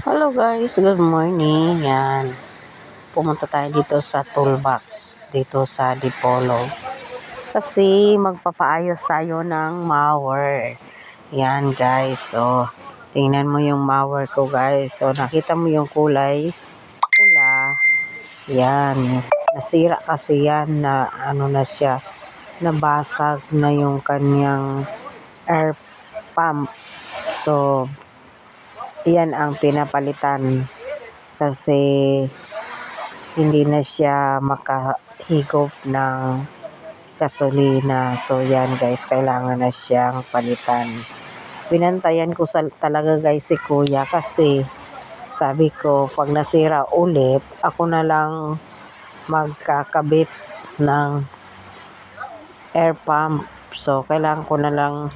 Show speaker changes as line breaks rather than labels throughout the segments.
Hello guys, good morning. Yan. Pumunta tayo dito sa toolbox, dito sa Dipolo. Kasi magpapaayos tayo ng mower. Yan guys. So, tingnan mo yung mower ko guys. So, nakita mo yung kulay pula. Yan. Nasira kasi yan na ano na siya. Nabasag na yung kanyang air pump. So, yan ang pinapalitan kasi hindi na siya makahigop ng gasolina. So yan guys, kailangan na siyang palitan. Pinantayan ko talaga guys si kuya kasi sabi ko pag nasira ulit, ako na lang magkakabit ng air pump. So kailangan ko na lang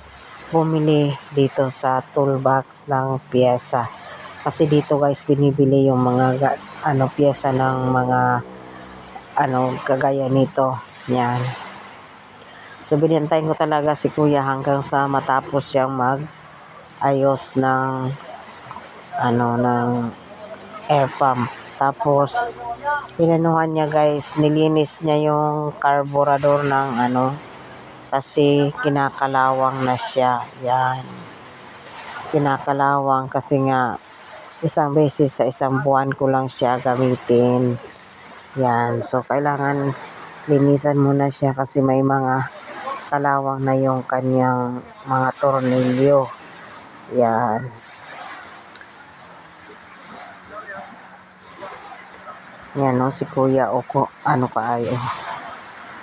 bumili dito sa toolbox ng piyesa. Kasi dito guys binibili yung mga piyesa ng mga kagaya nito. Yan. So binantayan ko talaga si kuya hanggang sa matapos siyang ayos ng ng air pump. Tapos inanuhan niya guys, nilinis niya yung carburetor ng kasi kinakalawang na siya. Yan. Kinakalawang kasi nga isang beses sa isang buwan ko lang siya gamitin. Yan. So, kailangan linisan muna siya kasi may mga kalawang na yung kanyang mga tornilyo. Yan. Yan no, si kuya o kaayo.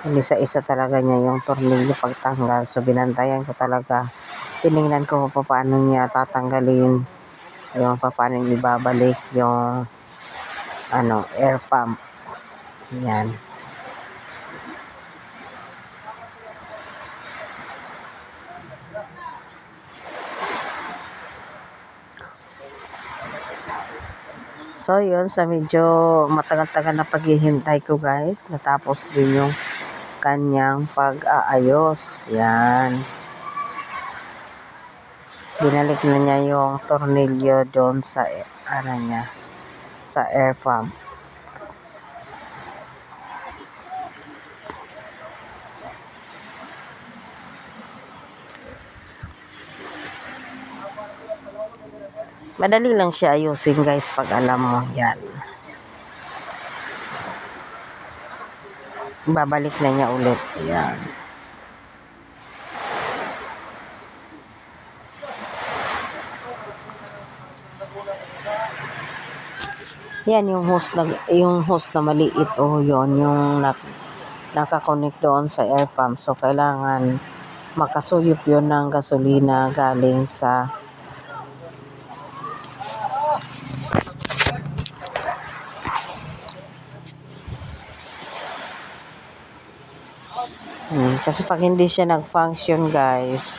Isa-isa talaga niya yung tornilyo pagtanggal. So, binantayan ko talaga. Tinignan ko paano niya tatanggalin yung paano ibabalik yung air pump. Yan. So, yun, sa medyo matagal-tagal na paghihintay ko guys, natapos din yung kanyang pag-aayos. Yan. Binalik na niya yung tornilyo doon sa, sa air pump. Madali lang siya ayusin guys pag alam mo. Yan. Babalik na niya ulit. Yan. Yan yung hose na maliit yon yung nakakonect doon sa air pump. So kailangan makasuyop yon ng gasolina galing sa kasi pag hindi siya nag-function guys,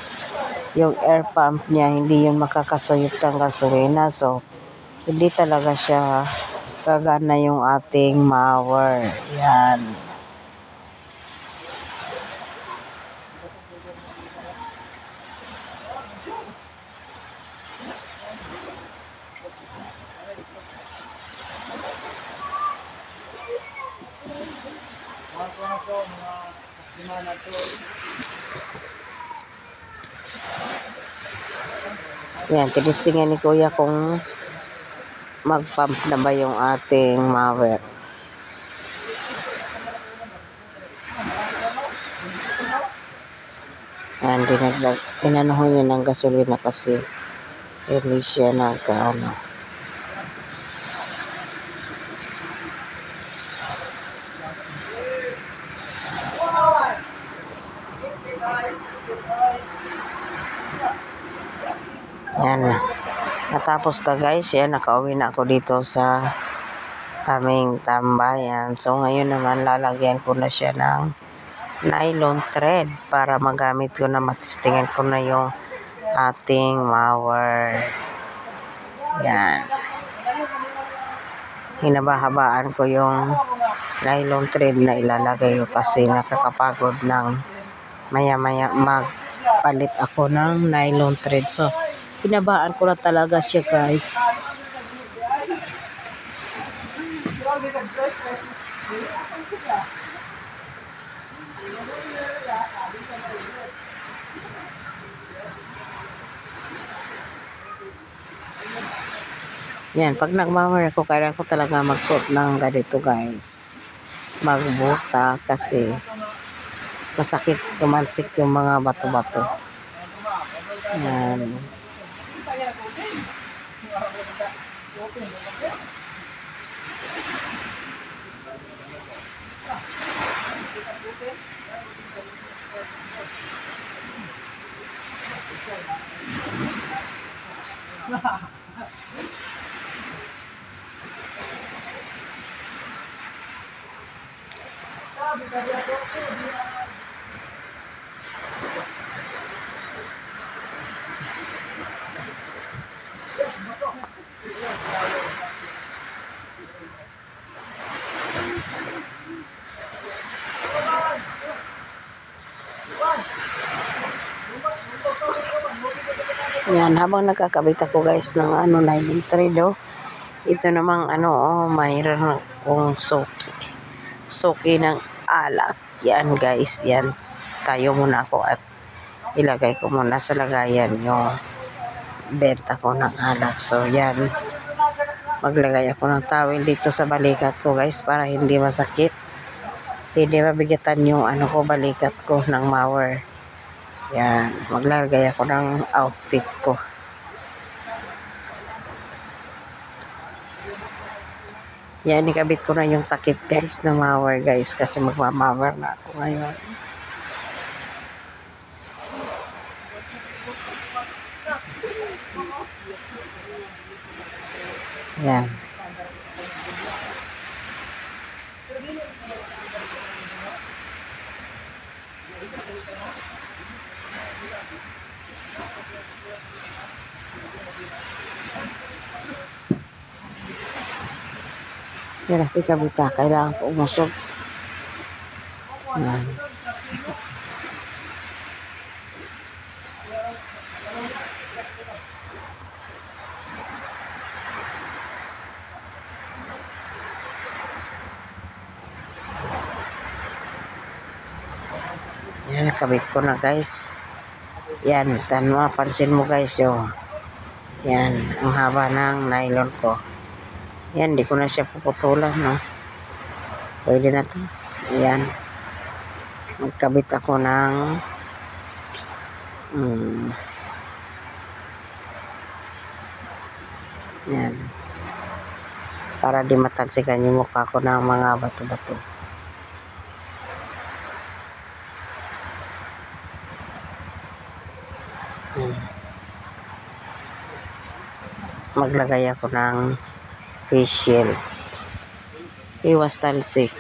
yung air pump niya hindi yun makakasuyop ng gasolina. So hindi talaga siya gagana yung ating mower. Yan. Yan, tinistingan ni kuya kung mag-pump na ba yung ating mower. Yan, inanuhan niya ng gasolina kasi hindi siya Yan. Natapos ka guys, yan, nakauwi na ako dito sa aming tambayan. So ngayon naman lalagyan ko na siya ng nylon thread para magamit ko na, matistingan ko na yung ating mower. Yan. Hinabahabaan ko yung nylon thread na ilalagay ko kasi nakakapagod ng maya-maya magpalit ako ng nylon thread. So, hinabaan ko na talaga siya guys. Yan, pag nagmamower ako, kailangan ko talaga magsuot ng ganito guys. Magbuta kasi masakit tumalsik yung mga bato-bato. Yan. Yan, habang nagkakabit ako guys ng nylon thread, ito namang mayroon akong suki ng alak. Yan guys, yan. Tayo muna ako at ilagay ko muna sa lagayan yung benta ko ng alak. So yan, maglagay ako ng towel dito sa balikat ko guys para hindi masakit. Hindi mabigatan yung ko, balikat ko ng mower. Yan, maglagay ako ng outfit ko. Yan, ikabit ko na yung takip guys ng mower guys kasi magmamawer na ako ngayon. Yan. Yan, ikabita. Kailangan ko umusog. Yan. Yan, nakabit ko na guys. Yan, pansin mo guys yung yan, ang haba ng nylon ko. Yan, di ko na siya puputulan, no? Pwede na to. Yan. Magkabit ako ng yan. Para di matalsikan yung mukha ko ng mga bato-bato. Maglagay ako ng face shield. Iwas talsik.